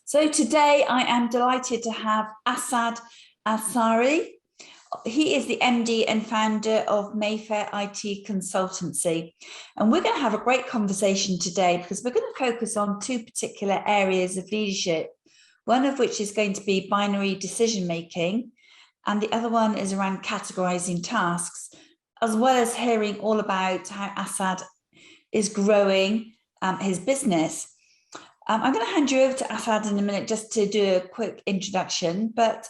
So today I am delighted to have Asad Ansari. He is the MD and founder of Mayfair IT Consultancy. And we're going to have a great conversation today because we're going to focus on two particular areas of leadership, one of which is going to be binary decision making, and the other one is around categorizing tasks, as well as hearing all about how Asad is growing his business. I'm going to hand you over to Asad in a minute just to do a quick introduction, but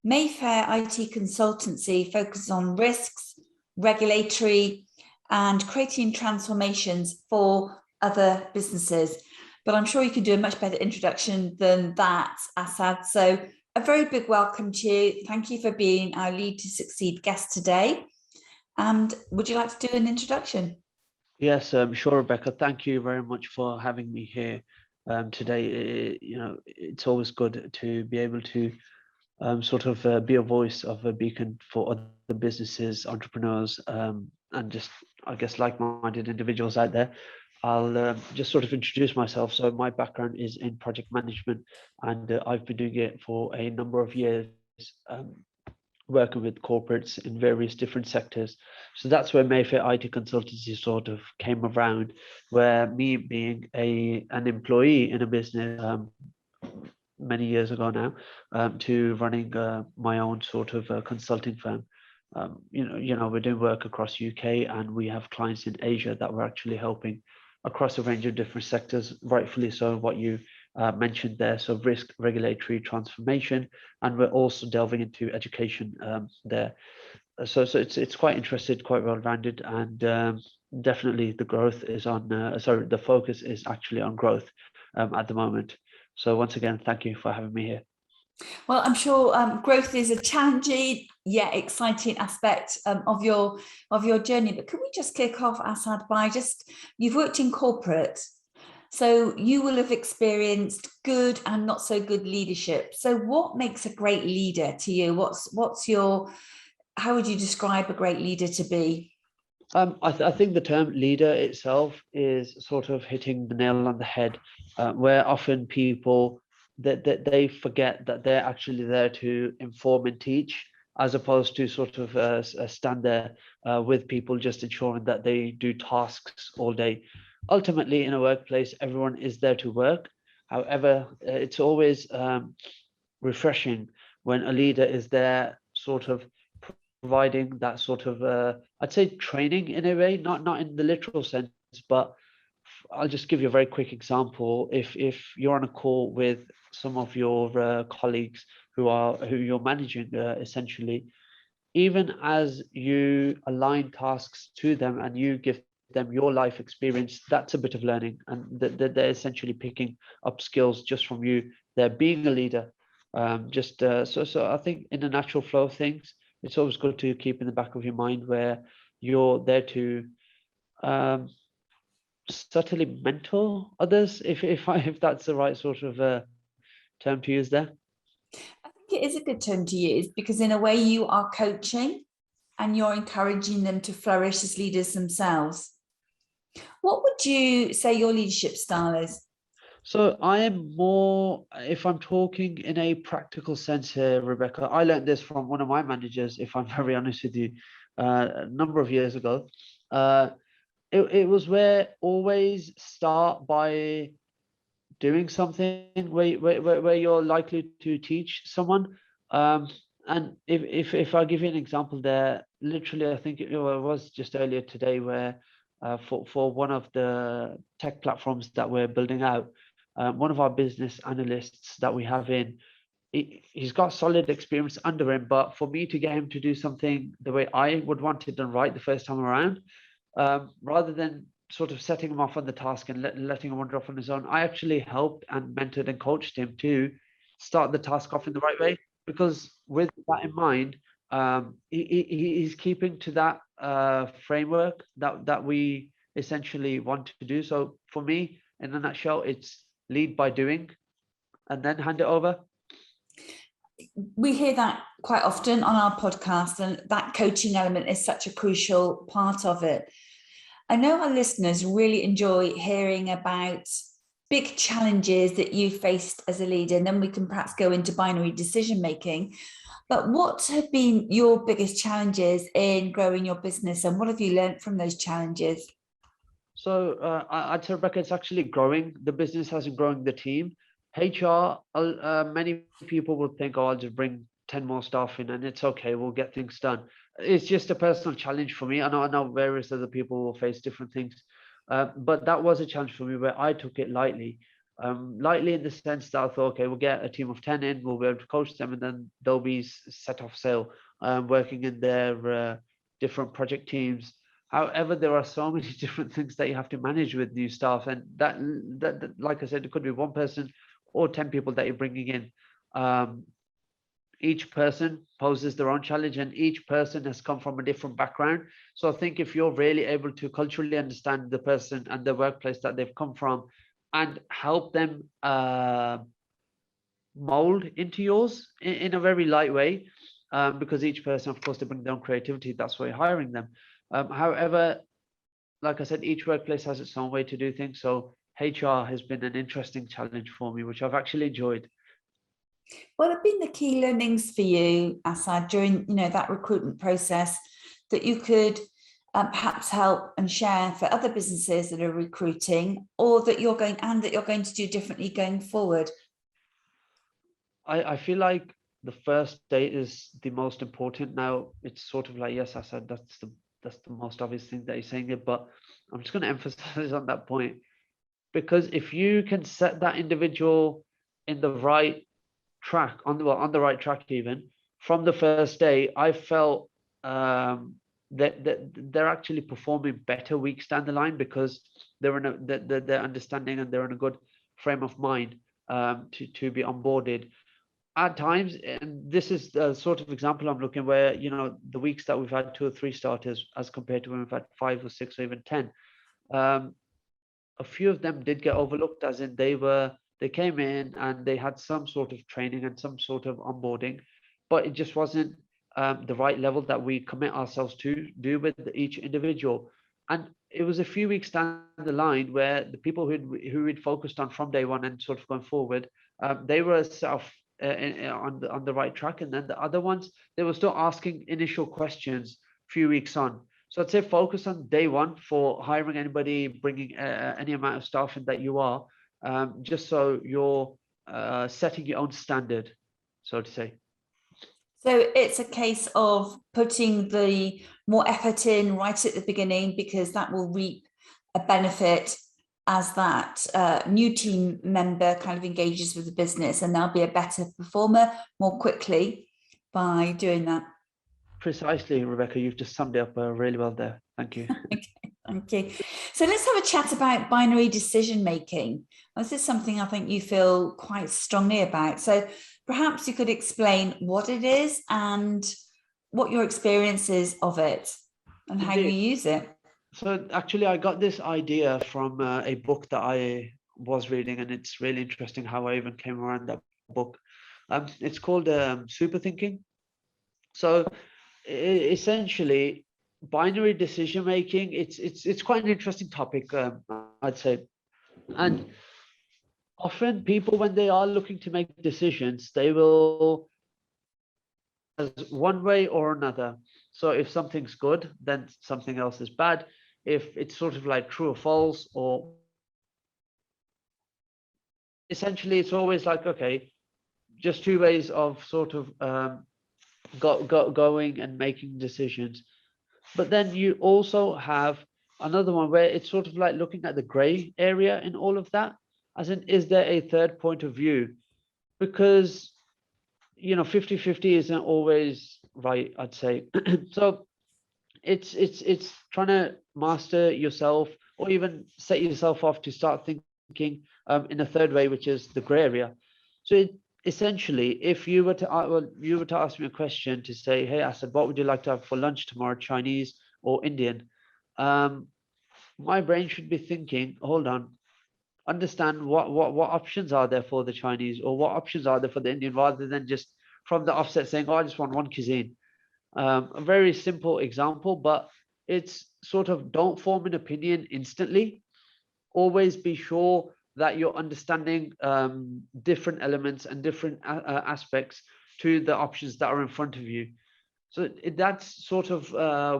Mayfair IT Consultancy focuses on risks, regulatory, and creating transformations for other businesses. But I'm sure you can do a much better introduction than that, Asad. So a very big welcome to you. Thank you for being our Lead to Succeed guest today. And would you like to do an introduction? Yes, sure, Rebecca. Thank you very much for having me here today. It's always good to be able to be a voice of a beacon for other businesses, entrepreneurs, and just, I guess, like-minded individuals out there. I'll just sort of introduce myself. So my background is in project management, and I've been doing it for a number of years, working with corporates in various different sectors. So that's where Mayfair IT Consultancy sort of came around, where me being an employee in a business many years ago now, to running my own sort of consulting firm. We're doing work across UK, and we have clients in Asia that we're actually helping across a range of different sectors, rightfully so, what you mentioned there. So risk, regulatory, transformation, and we're also delving into education there. So it's quite interesting, quite well-rounded, and definitely the growth is on, the focus is actually on growth at the moment. So once again, thank you for having me here. Well, I'm sure growth is a challenging yet exciting aspect of your journey. But can we just kick off, Asad, by you've worked in corporate, so you will have experienced good and not so good leadership. So what makes a great leader to you? How would you describe a great leader to be? I think the term leader itself is sort of hitting the nail on the head, where often people that they forget that they're actually there to inform and teach, as opposed to sort of stand there with people just ensuring that they do tasks all day. Ultimately, in a workplace, everyone is there to work. However, it's always refreshing when a leader is there sort of providing that sort of, I'd say, training in a way, not in the literal sense, but I'll just give you a very quick example. If you're on a call with some of your colleagues who you're managing, essentially, even as you align tasks to them and you give them your life experience, that's a bit of learning, and they're essentially picking up skills just from you. They're being a leader. So I think in the natural flow of things, it's always good to keep in the back of your mind where you're there to subtly mentor others, if that's the right sort of term to use there. I think it is a good term to use, because in a way you are coaching and you're encouraging them to flourish as leaders themselves. What would you say your leadership style is? So I am more, if I'm talking in a practical sense here, Rebecca, I learned this from one of my managers, if I'm very honest with you, a number of years ago. It was where always start by doing something where you're likely to teach someone. And if I give you an example there, literally, I think it was just earlier today where for one of the tech platforms that we're building out, one of our business analysts that we have in, he's got solid experience under him, but for me to get him to do something the way I would want it done right the first time around, rather than sort of setting him off on the task and letting him wander off on his own, I actually helped and mentored and coached him to start the task off in the right way, because with that in mind, he's keeping to that framework that we essentially want to do. So for me, in a nutshell, it's lead by doing and then hand it over. We hear that quite often on our podcast, and that coaching element is such a crucial part of it. I know our listeners really enjoy hearing about big challenges that you faced as a leader, and then we can perhaps go into binary decision making. But what have been your biggest challenges in growing your business, and what have you learned from those challenges? So I'd say, Rebecca, it's actually growing the business, hasn't growing the team. HR, many people would think, oh, I'll just bring 10 more staff in and it's okay, we'll get things done. It's just a personal challenge for me. I know various other people will face different things, but that was a challenge for me where I took it lightly. Lightly in the sense that I thought, okay, we'll get a team of 10 in, we'll be able to coach them, and then they'll be set off sail, working in their different project teams. However, there are so many different things that you have to manage with new staff, and that like I said, it could be one person or 10 people that you're bringing in. Each person poses their own challenge, and each person has come from a different background. So I think if you're really able to culturally understand the person and the workplace that they've come from, and help them mold into yours in a very light way, because each person, of course, they bring their own creativity. That's why you're hiring them. However, like I said, each workplace has its own way to do things. So HR has been an interesting challenge for me, which I've actually enjoyed. What have been the key learnings for you, Asad, during that recruitment process that you could perhaps help and share for other businesses that are recruiting, or that you're going to do differently going forward? I feel like the first date is the most important. Now it's sort of like, yes, I said that's the most obvious thing that you're saying it, but I'm just going to emphasize on that point, because if you can set that individual in the right track, on the right track, even from the first day, I felt that they're actually performing better weeks down the line, because they're they're understanding and they're in a good frame of mind to be onboarded. At times, and this is the sort of example I'm looking, where the weeks that we've had 2 or 3 starters as compared to when we've had 5 or 6 or even 10, a few of them did get overlooked, as in they came in and they had some sort of training and some sort of onboarding, but it just wasn't the right level that we commit ourselves to do with each individual. And it was a few weeks down the line where the people who we'd focused on from day one and sort of going forward, they were on the right track, and then the other ones, they were still asking initial questions a few weeks on. So I'd say focus on day one for hiring anybody, bringing any amount of staff in that you are, just so you're setting your own standard, so to say. So it's a case of putting the more effort in right at the beginning, because that will reap a benefit as that new team member kind of engages with the business, and they'll be a better performer more quickly by doing that. Precisely, Rebecca, you've just summed it up really well there. Thank you. Okay, thank you. So let's have a chat about binary decision making. This is something I think you feel quite strongly about. So perhaps you could explain what it is and what your experience is of it and how you use it. So actually, I got this idea from a book that I was reading, and it's really interesting how I even came around that book. It's called Super Thinking. So essentially, binary decision making, it's quite an interesting topic, I'd say. And often people, when they are looking to make decisions, they will as one way or another. So if something's good, then something else is bad. If it's sort of like true or false, or essentially it's always like, okay, just 2 ways of sort of going and making decisions. But then you also have another one where it's sort of like looking at the gray area in all of that, as in, is there a third point of view? Because 50-50 isn't always right, I'd say. So it's trying to master yourself, or even set yourself off to start thinking in a third way, which is the gray area. So essentially, if you were to ask me a question to say, hey, Asad, what would you like to have for lunch tomorrow, Chinese or Indian? My brain should be thinking, hold on, understand what options are there for the Chinese, or what options are there for the Indian, rather than just from the offset saying, oh, I just want one cuisine. A very simple example, but it's sort of, don't form an opinion instantly. Always be sure that you're understanding different elements and different aspects to the options that are in front of you. So that's sort of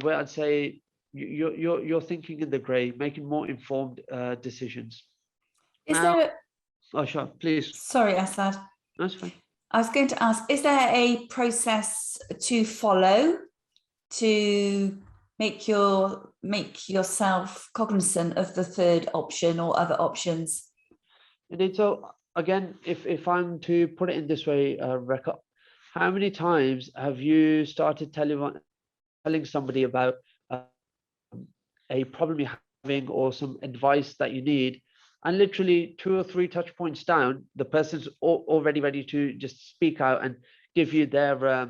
where I'd say you're thinking in the grey, making more informed decisions. Is Now, there, oh sure, please. sorry, Asad. That's fine. I was going to ask, is there a process to follow to make yourself cognizant of the third option or other options? And so again, if I'm to put it in this way, Rebecca, how many times have you started telling somebody about a problem you're having or some advice that you need, and literally 2 or 3 touch points down, the person's already ready to just speak out and give you their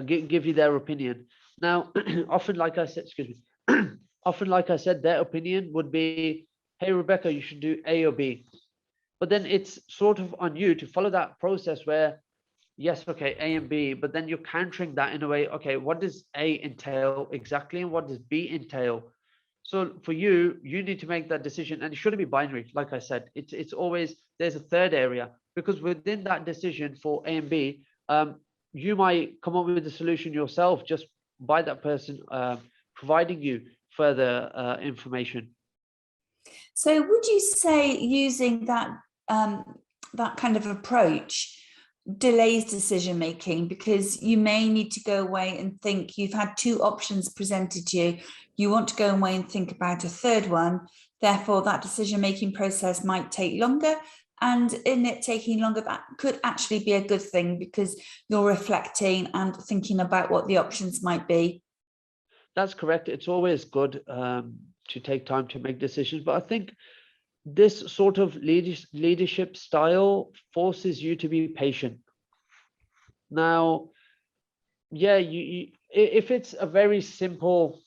give you their opinion. Now, often, like I said, excuse me, often, like I said, their opinion would be, "Hey, Rebecca, you should do A or B." But then it's sort of on you to follow that process where, yes, okay, A and B, but then you're countering that in a way, okay, what does A entail exactly and what does B entail? So for you, you need to make that decision, and it shouldn't be binary. Like I said, it's always, there's a third area, because within that decision for A and B, you might come up with a solution yourself just by that person providing you further information. So would you say using that kind of approach delays decision making, because you may need to go away and think, you've had 2 options presented to you, you want to go away and think about a third one, therefore that decision making process might take longer, and in it taking longer, that could actually be a good thing because you're reflecting and thinking about what the options might be? That's correct. It's always good to take time to make decisions, but I think this sort of leadership style forces you to be patient. Now, yeah, if it's a very simple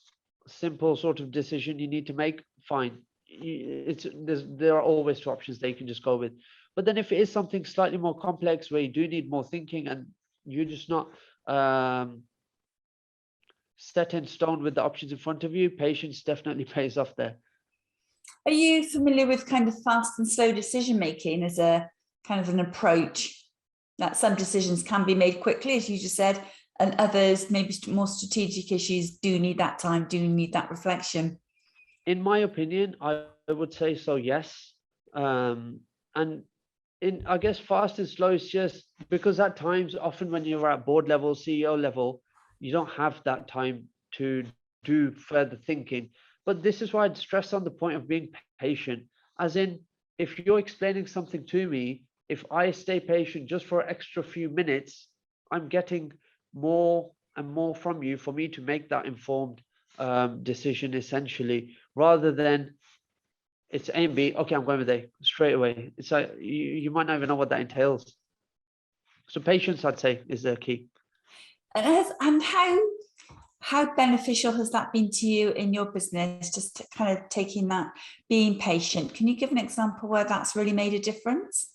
sort of decision you need to make, fine. There are always 2 options that you can just go with. But then if it is something slightly more complex where you do need more thinking and you're just not set in stone with the options in front of you, patience definitely pays off there. Are you familiar with kind of fast and slow decision making as a kind of an approach, that some decisions can be made quickly, as you just said, and others, maybe more strategic issues, do need that time, do need that reflection? In my opinion, I would say so, yes. And I guess fast and slow is just because at times, often when you're at board level, CEO level, you don't have that time to do further thinking. But this is why I'd stress on the point of being patient, as in, if you're explaining something to me, if I stay patient just for an extra few minutes, I'm getting more and more from you for me to make that informed decision, essentially, rather than it's A and B. Okay, I'm going with A straight away. It's like you might not even know what that entails. So patience, I'd say, is the key. And how beneficial has that been to you in your business? Just kind of taking that, being patient. Can you give an example where that's really made a difference?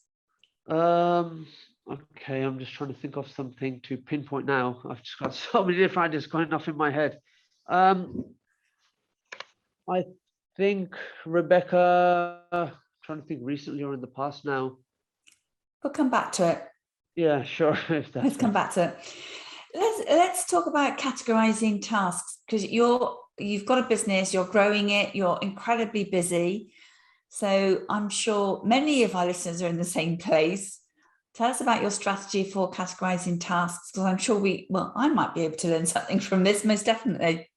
Okay, I'm just trying to think of something to pinpoint now. I've just got so many different ideas going off in my head. I think, Rebecca, trying to think recently or in the past now. We'll come back to it. Yeah, sure. If that's Let's come back to it. Let's talk about categorizing tasks, because you've got a business, you're growing it, you're incredibly busy. So I'm sure many of our listeners are in the same place. Tell us about your strategy for categorizing tasks, because I'm sure I might be able to learn something from this, most definitely.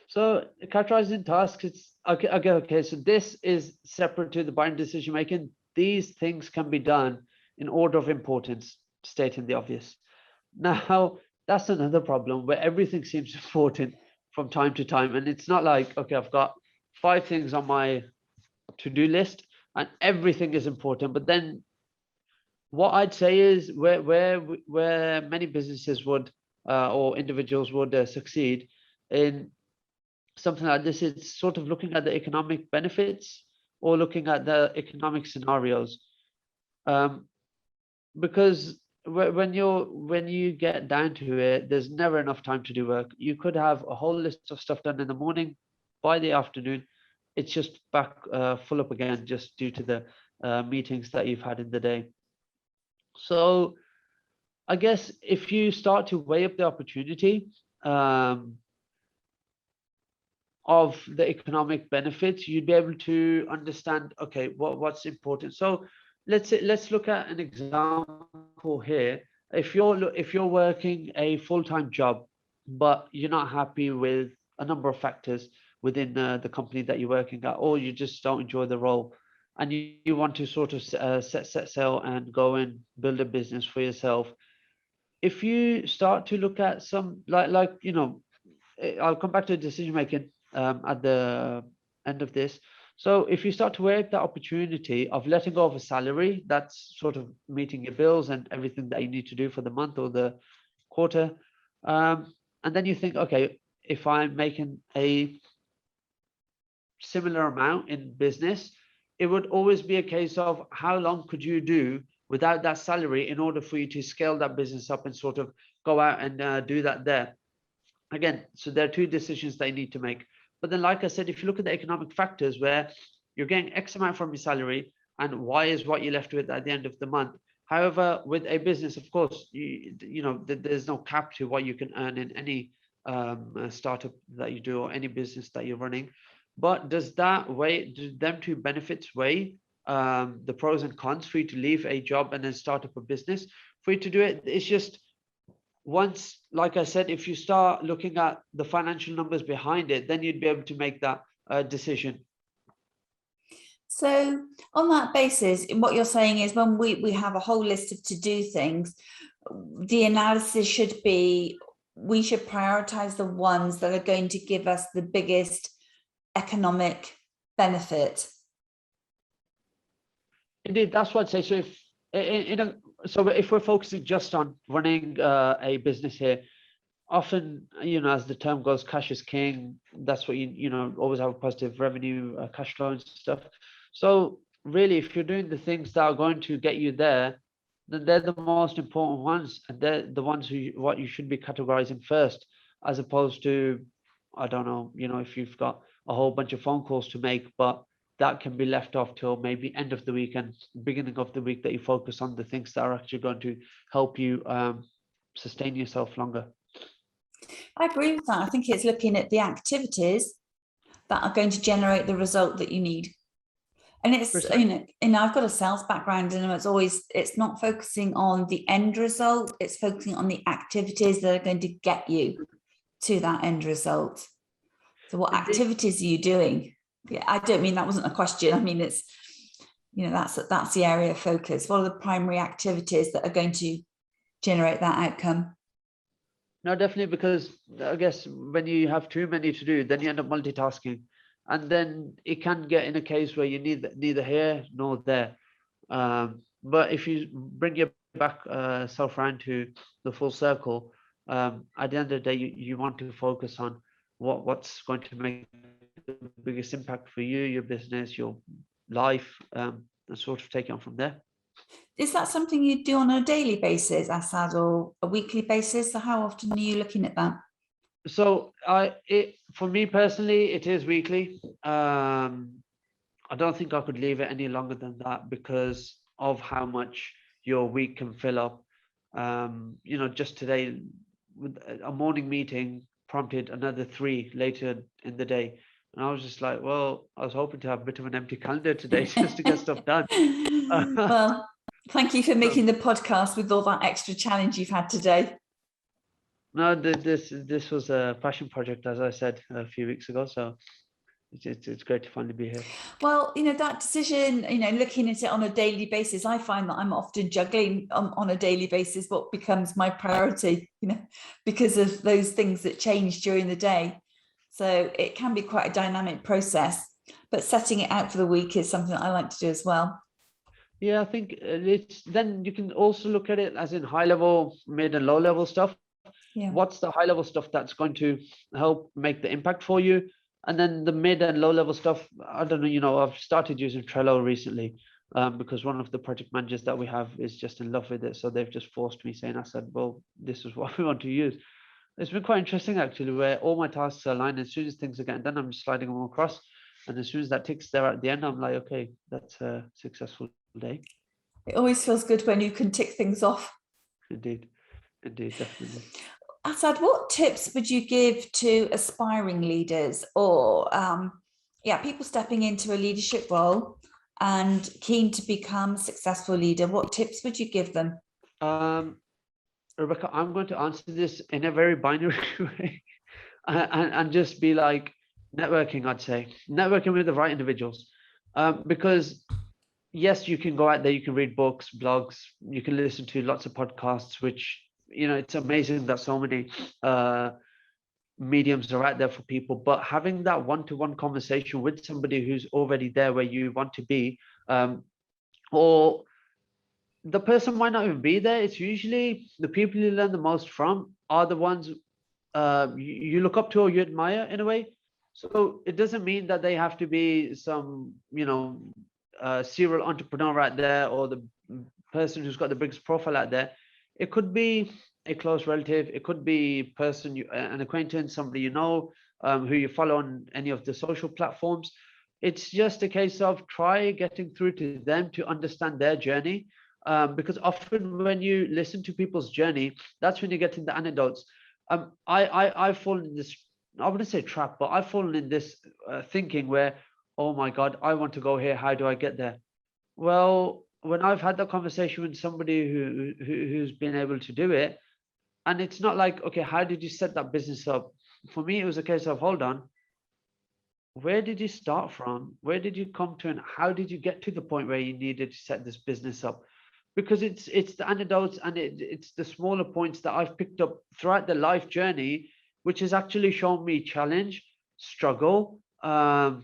So categorizing tasks, it's okay. So this is separate to the buying decision making. These things can be done in order of importance, stating the obvious. Now, that's another problem where everything seems important from time to time. And it's not like, okay, I've got 5 things on my to-do list and everything is important. But then what I'd say is where many businesses would or individuals would succeed in something like this, it's sort of looking at the economic benefits or looking at the economic scenarios. Because when you get down to it, there's never enough time to do work. You could have a whole list of stuff done in the morning. By the afternoon, it's just back full up again, just due to the meetings that you've had in the day. So I guess if you start to weigh up the opportunity of the economic benefits, you'd be able to understand, okay, what's important. So let's look at an example here. If you're working a full-time job, but you're not happy with a number of factors within the company that you're working at, or you just don't enjoy the role, and you want to sort of set sail and go and build a business for yourself. If you start to look at some like I'll come back to decision making at the end of this. So if you start to weigh up that opportunity of letting go of a salary that's sort of meeting your bills and everything that you need to do for the month or the quarter, and then you think, okay, if I'm making a similar amount in business, it would always be a case of how long could you do without that salary in order for you to scale that business up and sort of go out and do that there. Again, so there are two decisions they need to make. But then, like I said, if you look at the economic factors where you're getting X amount from your salary and Y is what you're left with at the end of the month. However, with a business, of course, there's no cap to what you can earn in any startup that you do or any business that you're running. But does them two benefits weigh the pros and cons for you to leave a job and then start up a business? For you to do it, it's just once, like I said, if you start looking at the financial numbers behind it, then you'd be able to make that decision. So on that basis, what you're saying is when we have a whole list of to-do things, the analysis should be, we should prioritize the ones that are going to give us the biggest economic benefit. Indeed, that's what I'd say. So if we're focusing just on running a business here, often, as the term goes, cash is king. That's what always have a positive revenue, cash flow and stuff. So really, if you're doing the things that are going to get you there, then they're the most important ones, and they're the ones what you should be categorizing first, as opposed to, I don't know, if you've got a whole bunch of phone calls to make, but that can be left off till maybe end of the week and beginning of the week, that you focus on the things that are actually going to help you sustain yourself longer. I agree with that. I think it's looking at the activities that are going to generate the result that you need. And it's, I've got a sales background, and it's not focusing on the end result, it's focusing on the activities that are going to get you to that end result. So what activities are you doing? Yeah, I don't mean that wasn't a question. I mean, it's, that's the area of focus. What are the primary activities that are going to generate that outcome? No, definitely, because I guess when you have too many to do, then you end up multitasking, and then it can get in a case where you need neither here nor there. But if you bring your back self around to the full circle, at the end of the day, you want to focus on what's going to make the biggest impact for you, your business, your life, and sort of take it on from there. Is that something you do on a daily basis, Asad, or a weekly basis? So how often are you looking at that? So for me personally, it is weekly. I don't think I could leave it any longer than that because of how much your week can fill up. Just today, with a morning meeting prompted another 3 later in the day. And I was just like, well, I was hoping to have a bit of an empty calendar today just to get stuff done. Well, thank you for making the podcast with all that extra challenge you've had today. No, this was a passion project, as I said a few weeks ago. So it's great to finally be here. Well, that decision, looking at it on a daily basis, I find that I'm often juggling on a daily basis what becomes my priority, because of those things that change during the day. So it can be quite a dynamic process, but setting it out for the week is something that I like to do as well. Yeah, I think then you can also look at it as in high level, mid and low level stuff. Yeah. What's the high level stuff that's going to help make the impact for you? And then the mid and low level stuff, I don't know, I've started using Trello recently because one of the project managers that we have is just in love with it. So they've just forced me, saying, I said, well, this is what we want to use. It's been quite interesting, actually, where all my tasks are aligned. As soon as things are getting done, I'm just sliding them across. And as soon as that ticks there at the end, I'm like, okay, that's a successful day. It always feels good when you can tick things off. Indeed, indeed, definitely. Asad, what tips would you give to aspiring leaders or people stepping into a leadership role and keen to become a successful leader? What tips would you give them? Rebecca, I'm going to answer this in a very binary way and just be like networking, I'd say. Networking with the right individuals. Because yes, you can go out there, you can read books, blogs, you can listen to lots of podcasts, which, you know, it's amazing that so many mediums are out there for people, but having that one-to-one conversation with somebody who's already there where you want to be, or the person might not even be there. It's usually the people you learn the most from are the ones you look up to or you admire in a way. So it doesn't mean that they have to be some, you know, serial entrepreneur out there or the person who's got the biggest profile out there. It could be a close relative. It could be person, an acquaintance, somebody you know, who you follow on any of the social platforms. It's just a case of try getting through to them to understand their journey. Because often when you listen to people's journey, that's when you get in the anecdotes. I've fallen in this, I wouldn't say trap, but I've fallen in this thinking where, oh my God, I want to go here. How do I get there? Well, when I've had that conversation with somebody who's been able to do it, and it's not like, okay, how did you set that business up? For me, it was a case of, hold on, where did you start from? Where did you come to, and how did you get to the point where you needed to set this business up? Because it's the anecdotes and it's the smaller points that I've picked up throughout the life journey, which has actually shown me challenge, struggle, and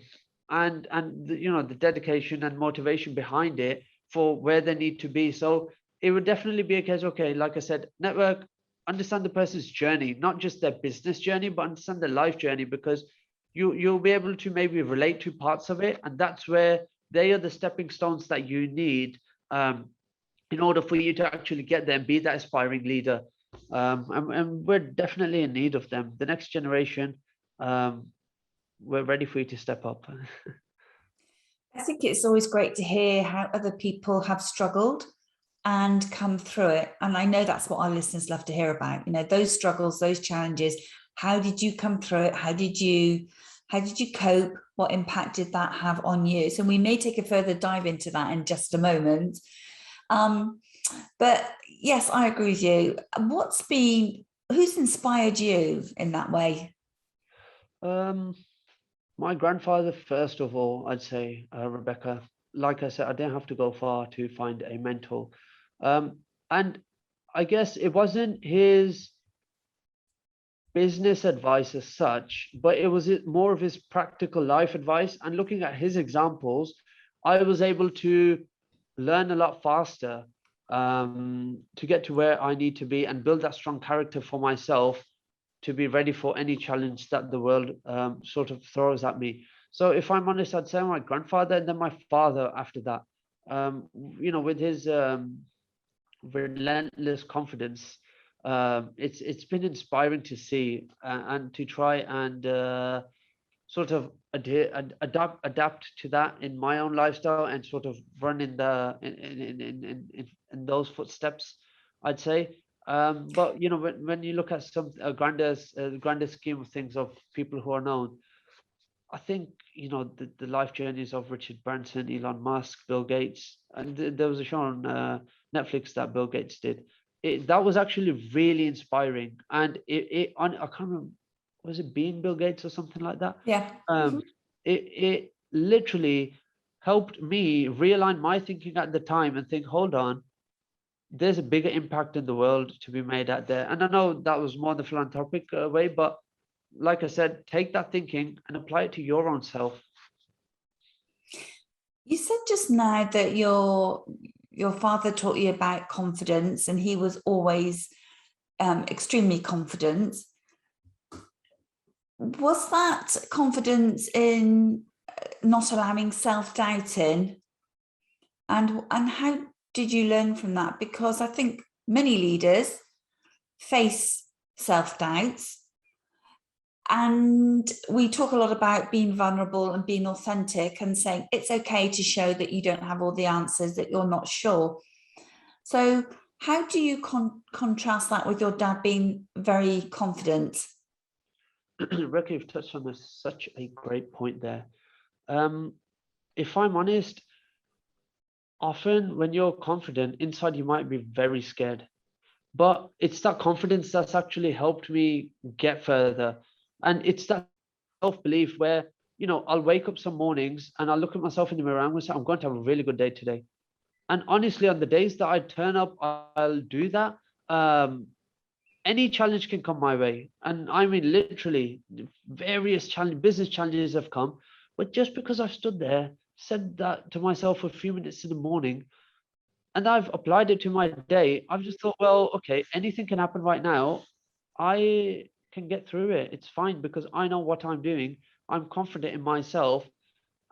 you know, the dedication and motivation behind it for where they need to be. So it would definitely be a case, okay, like I said, network, understand the person's journey, not just their business journey, but understand their life journey, because you'll be able to maybe relate to parts of it, and that's where they are the stepping stones that you need in order for you to actually get there and be that aspiring leader. And we're definitely in need of them. The next generation, we're ready for you to step up. I think it's always great to hear how other people have struggled and come through it. And I know that's what our listeners love to hear about. You know, those struggles, those challenges. How did you come through it? How did you cope? What impact did that have on you? So we may take a further dive into that in just a moment. But yes, I agree with you. Who's inspired you in that way? My grandfather, first of all, I'd say, Rebecca. Like I said, I didn't have to go far to find a mentor. And I guess it wasn't his business advice as such, but it was more of his practical life advice. And looking at his examples, I was able to learn a lot faster to get to where I need to be and build that strong character for myself to be ready for any challenge that the world sort of throws at me. So if I'm honest, I'd say my grandfather and then my father after that. You know, with his relentless confidence, it's been inspiring to see and to try and sort of adapt to that in my own lifestyle and sort of run in the in those footsteps, I'd say. But you know, when you look at some grander scheme of things of people who are known, I think, you know, the life journeys of Richard Branson, Elon Musk, Bill Gates, and there was a show on Netflix that Bill Gates did. That was actually really inspiring, and I can't remember, was it Being Bill Gates or something like that? Yeah. It literally helped me realign my thinking at the time and think, hold on, there's a bigger impact in the world to be made out there. And I know that was more the philanthropic way, but like I said, take that thinking and apply it to your own self. You said just now that your father taught you about confidence, and he was always extremely confident. Was that confidence in not allowing self-doubt in? And how did you learn from that? Because I think many leaders face self-doubts. And we talk a lot about being vulnerable and being authentic and saying it's okay to show that you don't have all the answers, that you're not sure. So how do you contrast that with your dad being very confident? Rebecca, you've touched on such a great point there. If I'm honest, often when you're confident, inside you might be very scared. But it's that confidence that's actually helped me get further. And it's that self-belief where, I'll wake up some mornings and I'll look at myself in the mirror and I'm going to say, I'm going to have a really good day today. And honestly, on the days that I turn up, I'll do that. Any challenge can come my way. And I mean, literally, various business challenges have come. But just because I've stood there, said that to myself for a few minutes in the morning, and I've applied it to my day, I've just thought, well, okay, anything can happen right now. I can get through it. It's fine because I know what I'm doing. I'm confident in myself.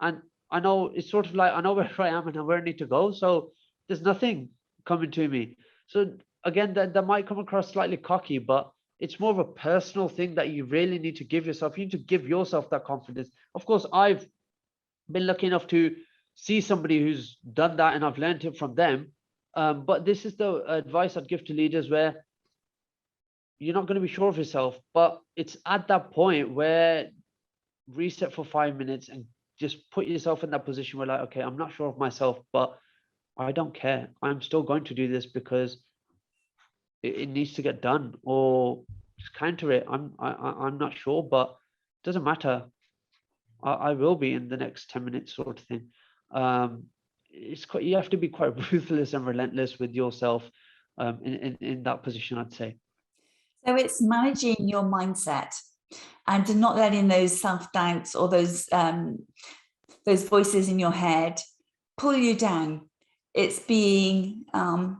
And I know it's sort of like, I know where I am and where I need to go. So there's nothing coming to me. So again, that might come across slightly cocky, but it's more of a personal thing that you really need to give yourself. You need to give yourself that confidence. Of course, I've been lucky enough to see somebody who's done that and I've learned it from them. But this is the advice I'd give to leaders where you're not going to be sure of yourself, but it's at that point where reset for 5 minutes and just put yourself in that position where like, okay, I'm not sure of myself, but I don't care. I'm still going to do this because it needs to get done, or just counter it. I'm not sure, but it doesn't matter. I will be in the next 10 minutes sort of thing. It's quite, you have to be quite ruthless and relentless with yourself in that position, I'd say. So it's managing your mindset and not letting those self-doubts or those voices in your head pull you down. It's being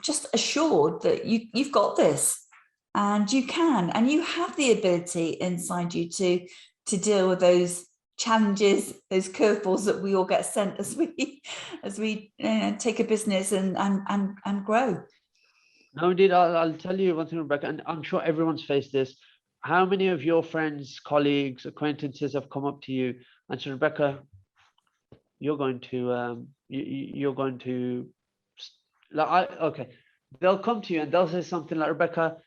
just assured that you've got this and you can, and you have the ability inside you to deal with those challenges, those curveballs that we all get sent as we take a business and grow. No, indeed, I'll tell you one thing, Rebecca, and I'm sure everyone's faced this. How many of your friends, colleagues, acquaintances have come up to you and said, Rebecca, you're going to you're going to like okay, they'll come to you and they'll say something like, Rebecca,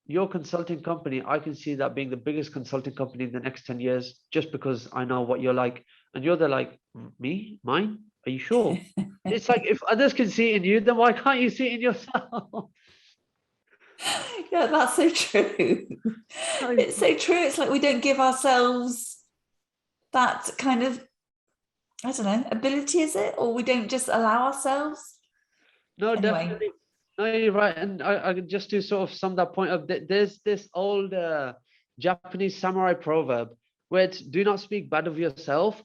your consulting company, I can see that being the biggest consulting company in the next 10 years just because I know what you're like. And you're there like, me, mine, are you sure? It's like, if others can see it in you, then why can't you see it in yourself? Yeah, that's so true. It's so true. It's like we don't give ourselves that kind of, I don't know, ability, is it? Or we don't just allow ourselves. No, Anyway. definitely. No, you're right. And I just to sort of sum that point up, there's this old Japanese samurai proverb where it's do not speak bad of yourself,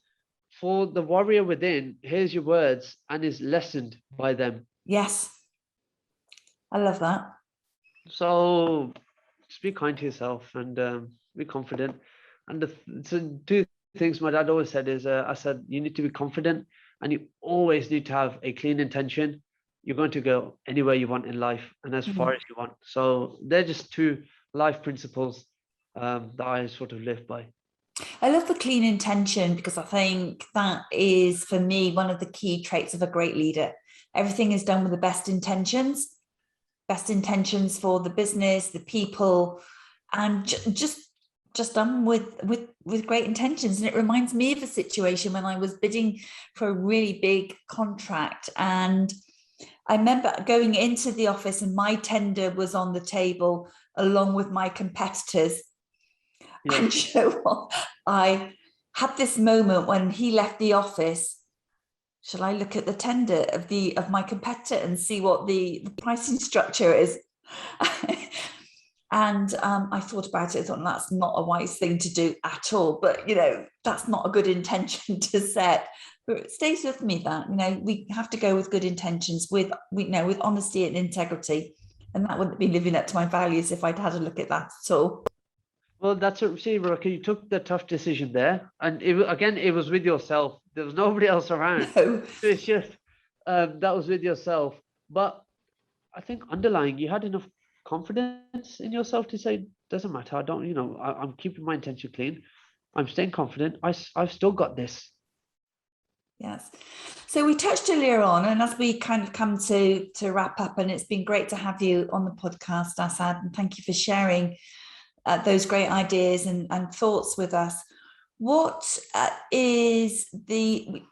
for the warrior within hears your words and is lessened by them. Yes, I love that. So just be kind to yourself and be confident. And so two things my dad always said is, I said, you need to be confident and you always need to have a clean intention. You're going to go anywhere you want in life and as far as you want. So they're just two life principles that I sort of live by. I love the clean intention because I think that is, for me, one of the key traits of a great leader. Everything is done with the best intentions for the business, the people, and just done with great intentions. And it reminds me of a situation when I was bidding for a really big contract, and I remember going into the office and my tender was on the table along with my competitors. Yeah. And you know what? I had this moment when he left the office. Shall I look at the tender of my competitor and see what the pricing structure is? And I thought about it. I thought that's not a wise thing to do at all. But that's not a good intention to set. But it stays with me that we have to go with good intentions, with honesty and integrity, and that wouldn't be living up to my values if I'd had a look at that at all. Well, that's it. See, Rebecca, you took the tough decision there, and it was with yourself. There was nobody else around. No. It's just that was with yourself. But I think underlying, you had enough confidence in yourself to say, doesn't matter. I don't, I'm keeping my intention clean. I'm staying confident. I've still got this. Yes. So we touched earlier on, and as we kind of come to wrap up, and it's been great to have you on the podcast, Asad, and thank you for sharing those great ideas and thoughts with us. What we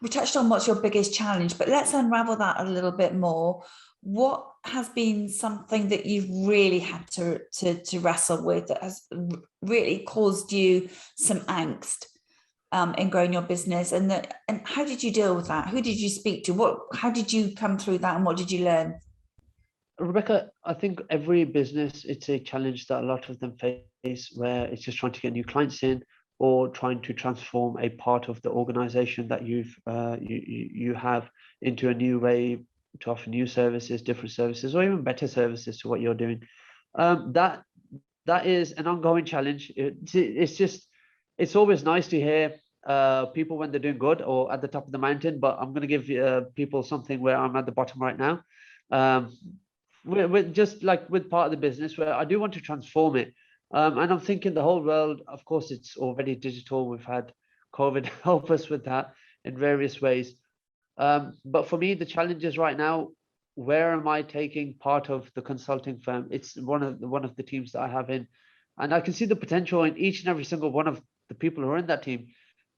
touched on what's your biggest challenge, but let's unravel that a little bit more. What has been something that you've really had to wrestle with that has really caused you some angst in growing your business, and how did you deal with that? Who did you speak to? How did you come through that, and what did you learn? Rebecca, I think every business, it's a challenge that a lot of them face, where it's just trying to get new clients in, or trying to transform a part of the organization that you have into a new way to offer new services, different services, or even better services to what you're doing. That is an ongoing challenge. It's always nice to hear people when they're doing good or at the top of the mountain, but I'm going to give people something where I'm at the bottom right now. We're just like with part of the business where I do want to transform it. And I'm thinking the whole world, of course, it's already digital. We've had COVID help us with that in various ways. But for me, the challenge is right now, where am I taking part of the consulting firm? It's one of the teams that I have in, and I can see the potential in each and every single one of the people who are in that team.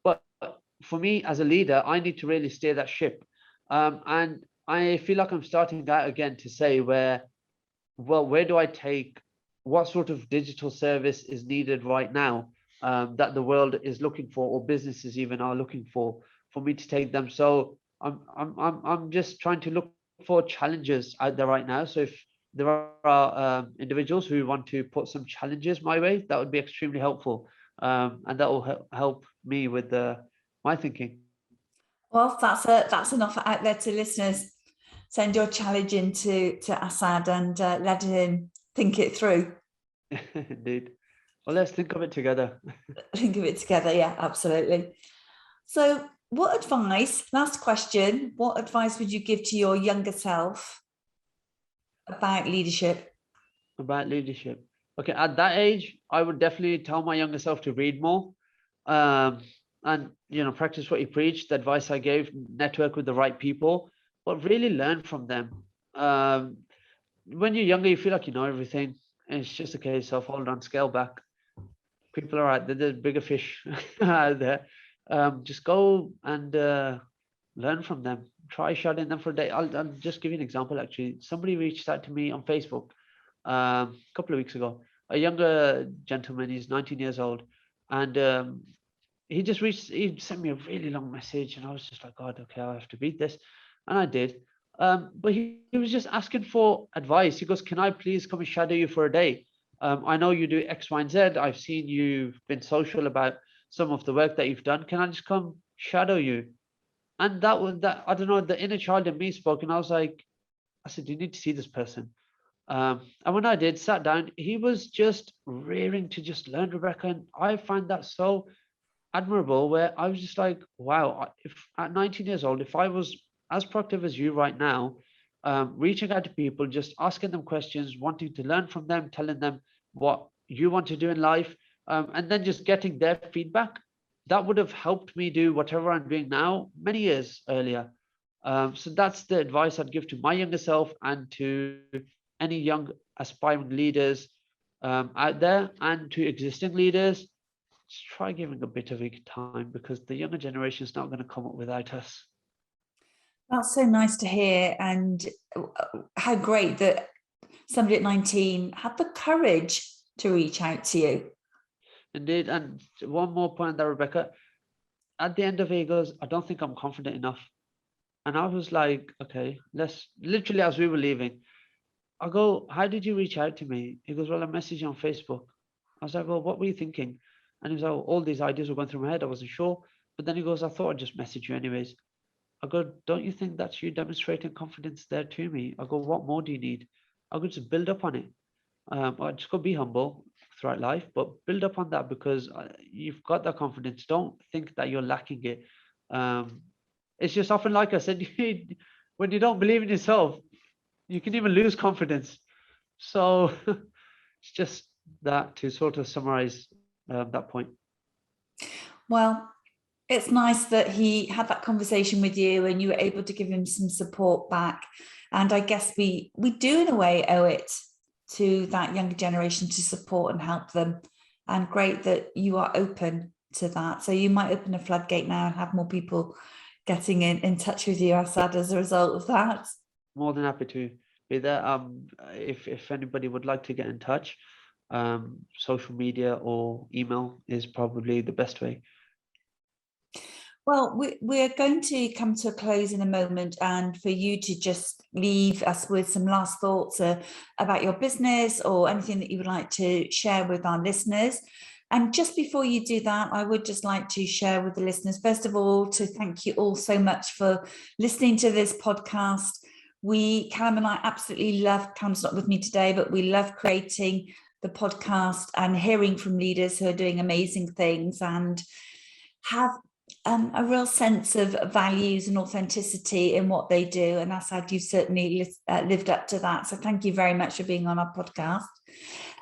But for me as a leader, I need to really steer that ship. And I feel like I'm starting out again to say where do I take, what sort of digital service is needed right now that the world is looking for, or businesses even are looking for me to take them. So I'm just trying to look for challenges out there right now. So if there are individuals who want to put some challenges my way, that would be extremely helpful, and that will help me with my thinking. Well, that's enough out there to listeners. Send your challenge in to Asad and let him think it through. Indeed. Well, let's think of it together. Think of it together. Yeah, absolutely. So last question, what advice would you give to your younger self about leadership? About leadership. Okay, at that age, I would definitely tell my younger self to read more, and practice what you preach. The advice I gave: network with the right people, but really learn from them. When you're younger, you feel like you know everything, and it's just a case of hold on, scale back. People are out there. There's bigger fish out there. Just go and learn from them. Try shadowing them for a day. I'll just give you an example. Actually, somebody reached out to me on Facebook a couple of weeks ago. A younger gentleman, he's 19 years old, and he sent me a really long message, and I was just like, God, okay, I'll have to read this, and I did. But he was just asking for advice. He goes, can I please come and shadow you for a day? I know you do X, Y, and Z. I've seen you've been social about some of the work that you've done. Can I just come shadow you? And that, I don't know, the inner child in me spoke, and I said, you need to see this person. And when I did, sat down, he was just rearing to just learn, Rebecca. And I find that so admirable, where I was just like, wow, if at 19 years old, if I was as proactive as you right now, reaching out to people, just asking them questions, wanting to learn from them, telling them what you want to do in life, and then just getting their feedback, that would have helped me do whatever I'm doing now many years earlier. So that's the advice I'd give to my younger self and to any young aspiring leaders out there, and to existing leaders. Just try giving a bit of a time, because the younger generation is not going to come up without us. That's so nice to hear, and how great that somebody at 19 had the courage to reach out to you. Indeed. And one more point there, Rebecca. At the end of it, he goes, I don't think I'm confident enough. And I was like, okay, let's literally, as we were leaving, I go, how did you reach out to me? He goes, well, I messaged you on Facebook. I was like, well, what were you thinking? And he was like, oh, all these ideas were going through my head. I wasn't sure. But then he goes, I thought I'd just message you anyways. I go, don't you think that's you demonstrating confidence there to me? I go, what more do you need? I go, just build up on it. I just go be humble throughout life, but build up on that, because you've got that confidence. Don't think that you're lacking it. It's just often, like I said, when you don't believe in yourself, you can even lose confidence. So it's just that to sort of summarize that point? Well, it's nice that he had that conversation with you and you were able to give him some support back. And I guess we do in a way owe it to that younger generation to support and help them. And great that you are open to that. So you might open a floodgate now and have more people getting in touch with you, Asad, as a result of that. More than happy to be there. If anybody would like to get in touch, social media or email is probably the best way. Well, we're going to come to a close in a moment, and for you to just leave us with some last thoughts about your business or anything that you would like to share with our listeners. And just before you do that, I would just like to share with the listeners, first of all, to thank you all so much for listening to this podcast. Callum and I absolutely love, Callum's not with me today, but we love creating the podcast and hearing from leaders who are doing amazing things and have a real sense of values and authenticity in what they do. And Asad, you've certainly lived up to that. So thank you very much for being on our podcast.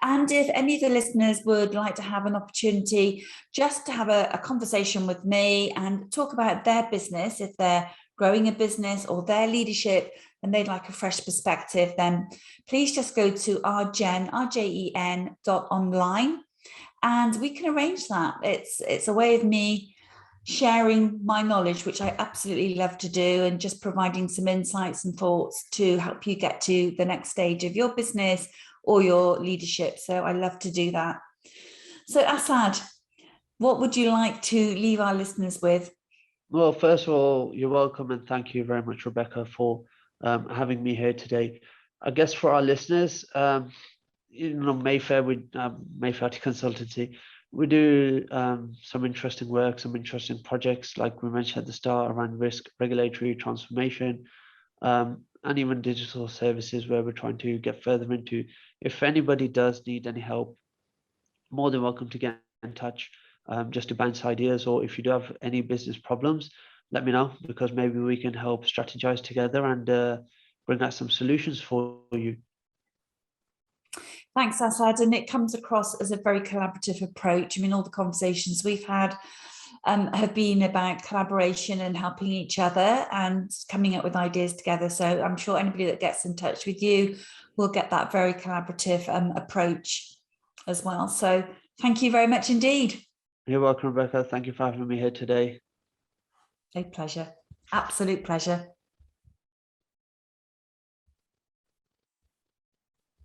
And if any of the listeners would like to have an opportunity just to have a conversation with me and talk about their business, if they're growing a business or their leadership and they'd like a fresh perspective, then please just go to rjen.online and we can arrange that. It's a way of me sharing my knowledge, which I absolutely love to do, and just providing some insights and thoughts to help you get to the next stage of your business or your leadership. So I love to do that. So Asad, what would you like to leave our listeners with? Well, first of all, you're welcome, and thank you very much, Rebecca, for having me here today. I guess for our listeners, Mayfair Mayfair IT Consultancy, we do some interesting work, some interesting projects, like we mentioned at the start, around risk, regulatory transformation, and even digital services, where we're trying to get further into. If anybody does need any help, more than welcome to get in touch, just to bounce ideas, or if you do have any business problems, let me know, because maybe we can help strategize together and bring out some solutions for you. Thanks, Asad. And it comes across as a very collaborative approach. I mean, all the conversations we've had have been about collaboration and helping each other and coming up with ideas together. So I'm sure anybody that gets in touch with you will get that very collaborative approach as well. So thank you very much indeed. You're welcome, Rebecca. Thank you for having me here today. A pleasure. Absolute pleasure.